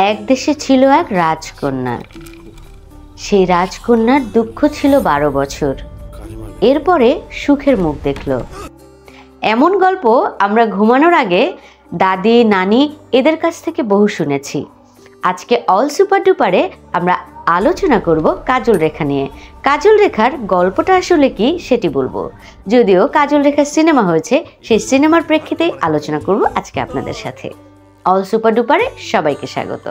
এক দেশে ছিল এক রাজকন্যা। সেই রাজকন্যার দুঃখ ছিল 12 বছর। এরপরে সুখের মুখ দেখল। এমন গল্প আমরা ঘুমানোর আগে দাদি নানি এদের কাছ থেকে বহু শুনেছি। আজকে অল সুপার ডুপারে আমরা আলোচনা করব কাজল রেখা নিয়ে। কাজল রেখার গল্পটা আসলে কি সেটি বলবো। যদিও কাজল রেখার সিনেমা হয়েছে, সেই সিনেমার প্রেক্ষিতেই আলোচনা করব আজকে আপনাদের সাথে। অল সুপার ডুপারে সবাইকে স্বাগত।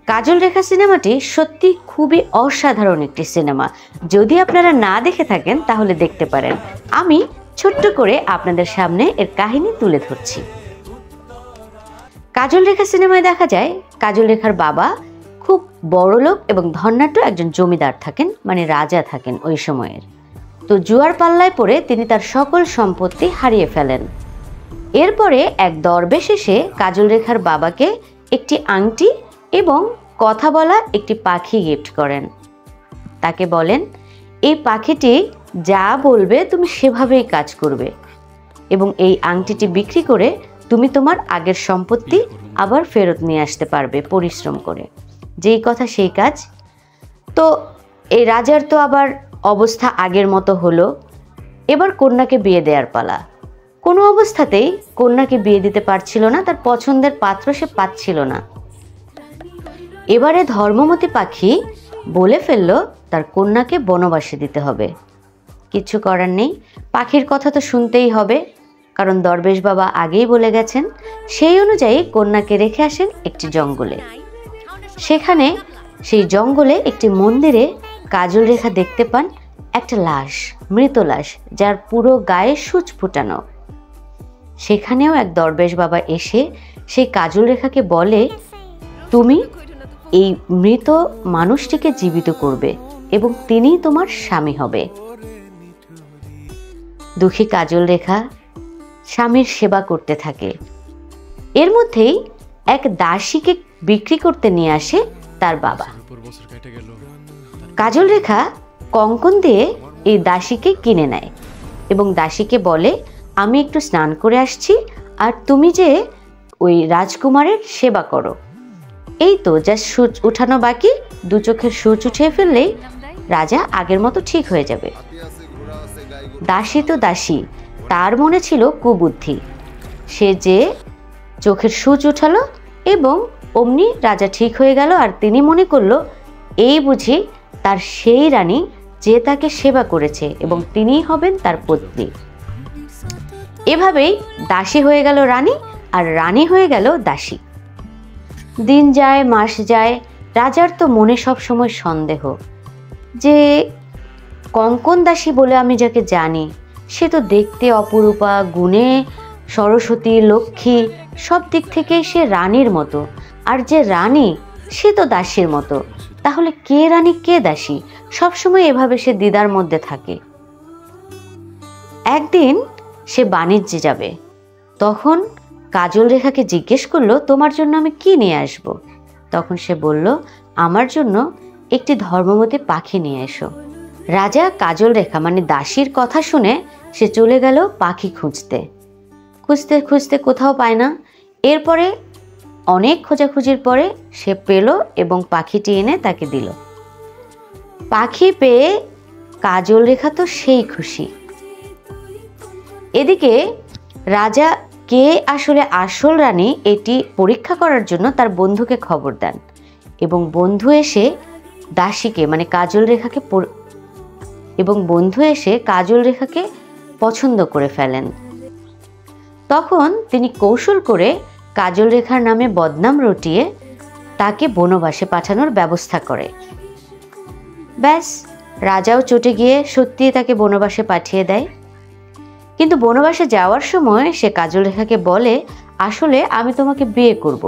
কাজল রেখা সিনেমাটি সত্যি খুবই অসাধারণ একটি সিনেমা। যদি আপনারা না দেখে থাকেন তাহলে দেখতে পারেন। আমি ছোট্ট করে আপনাদের সামনে এর কাহিনী তুলে ধরছি। কাজল রেখা সিনেমায় দেখা যায় কাজল রেখার বাবা খুব বড়লোক এবং ধনাঢ্য একজন জমিদার থাকেন, মানে রাজা থাকেন ওই সময়ের। তো জুয়ার পাল্লায় পড়ে তিনি তার সকল সম্পত্তি হারিয়ে ফেলেন। এরপরে এক দরবেশ এসে কাজল রেখার বাবাকে একটি আংটি এবং কথা বলা একটি পাখি গিফট করেন। তাকে বলেন, এই পাখিটি যা বলবে তুমি সেভাবেই কাজ করবে এবং এই আংটিটি বিক্রি করে তুমি তোমার আগের সম্পত্তি আবার ফেরত নিয়ে আসতে পারবে পরিশ্রম করে। যেই কথা সেই কাজ। তো এই রাজার তো আবার অবস্থা আগের মতো হলো। এবার কন্যাকে বিয়ে দেওয়ার পালা। কোনো অবস্থাতেই কন্যাকে বিয়ে দিতে পারছিল না, তার পছন্দের পাত্র সে পাচ্ছিল না। এবারে ধর্মমতী পাখি বলে ফেলল তার কন্যাকে বনবাসে দিতে হবে। কিছু করার নেই, পাখির কথা তো শুনতেই হবে, কারণ দরবেশ বাবা আগেই বলে গেছেন। সেই অনুযায়ী কন্যাকে রেখে আসেন একটি জঙ্গলে। সেখানে সেই জঙ্গলে একটি মন্দিরে কাজল রেখা দেখতে পান একটা লাশ, মৃত লাশ, যার পুরো গায়ে সূচ ফুটানো। সেখানেও এক দরবেশ বাবা এসে সেই কাজল রেখাকে বলে, তুমি এই মৃত মানুষটিকে জীবিত করবে এবং তিনিই তোমার স্বামী হবে। দুঃখী কাজল রেখা স্বামীর সেবা করতে থাকে। এর মধ্যেই এক দাসীকে বিক্রি করতে নিয়ে আসে তার বাবা। কাজল রেখা কঙ্কন দিয়ে এই দাসীকে কিনে নেয় এবং দাসীকে বলে, আমি একটু স্নান করে আসছি, আর তুমি যে ওই রাজকুমারের সেবা করো। এই তো জাস্ট সূচ উঠানো বাকি, 2 চোখের সূচ উঠিয়ে ফেললেই রাজা আগের মতো ঠিক হয়ে যাবে। দাসী তো দাসী, তার মনে ছিল কুবুদ্ধি। সে যে চোখের সূচ উঠালো এবং অমনি রাজা ঠিক হয়ে গেল। আর তিনি মনে করলো এই বুঝি তার সেই রানী যে তাকে সেবা করেছে এবং তিনিই হবেন তার পত্নী। এভাবেই দাসী হয়ে গেল রানী, আর রানী হয়ে গেল দাসী। দিন যায়, মাস যায়। রাজার তো মনে সব সময় সন্দেহ যে কঙ্কন দাসী বলে আমি যাকে জানি সে তো দেখতে অপরূপা, গুণে সরস্বতী, লক্ষ্মী, সব দিক থেকেই সে রানীর মতো। আর যে রানী সে তো দাসীর মতো। তাহলে কে রানী কে দাসী? সবসময় এভাবে সে দ্বিধার মধ্যে থাকে। একদিন সে বাণিজ্যে যাবে, তখন কাজল রেখাকে জিজ্ঞেস করলো, তোমার জন্য আমি কি নিয়ে আসব? তখন সে বলল, আমার জন্য একটি ধর্মমতী পাখি নিয়ে এসো। রাজা কাজল রেখা মানে দাসীর কথা শুনে সে চলে গেল পাখি খুঁজতে। খুঁজতে খুঁজতে কোথাও পায় না। এরপরে অনেক খোঁজাখুঁজির পরে সে পেল এবং পাখিটি এনে তাকে দিল। পাখি পেয়ে কাজল রেখা তো সেই খুশি। এদিকে রাজা কে আসলে আসল রানী এটি পরীক্ষা করার জন্য তার বন্ধুকে খবর দেন এবং বন্ধু এসে দাসীকে মানে কাজল রেখাকে পছন্দ করে ফেলেন। তখন তিনি কৌশল করে কাজল রেখার নামে বদনাম রটিয়ে তাকে বনবাসে পাঠানোর ব্যবস্থা করে। ব্যাস, রাজাও চটে গিয়ে সত্যি তাকে বনবাসে পাঠিয়ে দেয়। কিন্তু বনবাসে যাওয়ার সময় সে কাজল রেখাকে বলে, আসলে আমি তোমাকে বিয়ে করব।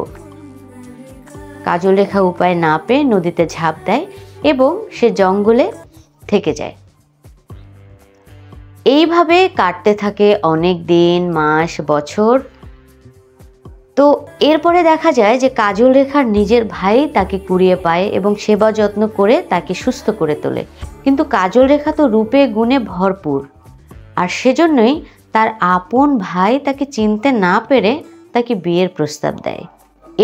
কাজল রেখা উপায় না পেয়ে নদীতে ঝাঁপ দেয় এবং সে জঙ্গলে থেকে যায়। এইভাবে কাটতে থাকে অনেক দিন, মাস, বছর। তো এরপরে দেখা যায় যে কাজল রেখার নিজের ভাই তাকে কুড়িয়ে পায় এবং সেবা যত্ন করে তাকে সুস্থ করে তোলে। কিন্তু কাজল রেখা তো রূপে গুণে ভরপুর, আর সেজন্যই তার আপন ভাই তাকে চিনতে না পেরে তাকে বিয়ের প্রস্তাব দেয়।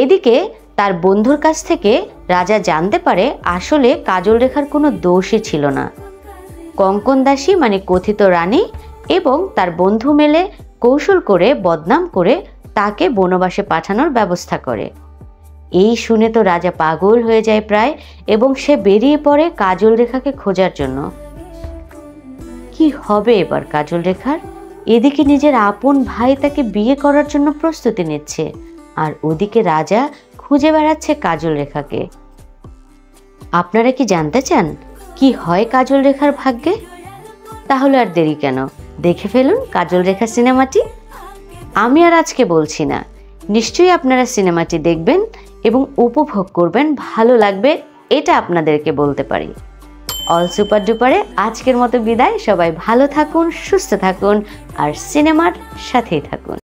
এদিকে তার বন্ধুর কাছ থেকে রাজা জানতে পারে আসলে কাজল রেখার কোনো দোষই ছিল না। কঙ্কন দাসী মানে কথিত রানী এবং তার বন্ধু মেলে কৌশল করে বদনাম করে তাকে বনবাসে পাঠানোর ব্যবস্থা করে। এই শুনে তো রাজা পাগল হয়ে যায় প্রায়, এবং সে বেরিয়ে পড়ে কাজল রেখাকে খোঁজার জন্য। কি হবে এবার কাজল রেখার? এদিকে নিজের আপন ভাই তাকে বিয়ে করার জন্য প্রস্তুতি নিচ্ছে, আর ওদিকে রাজা খুঁজে বেড়াচ্ছে কাজল রেখাকে। আপনারা কি জানতে চান কি হয় কাজল রেখার ভাগ্যে? তাহলে আর দেরি কেন, দেখে ফেলুন কাজল রেখা সিনেমাটি। আমি আর আজকে বলছি না, নিশ্চয়ই আপনারা সিনেমাটি দেখবেন এবং উপভোগ করবেন, ভালো লাগবে এটা আপনাদেরকে বলতে পারি। অল সুপার ডুপারে আজকের মতো বিদায়। সবাই ভালো থাকুন, সুস্থ থাকুন আর সিনেমার সাথেই থাকুন।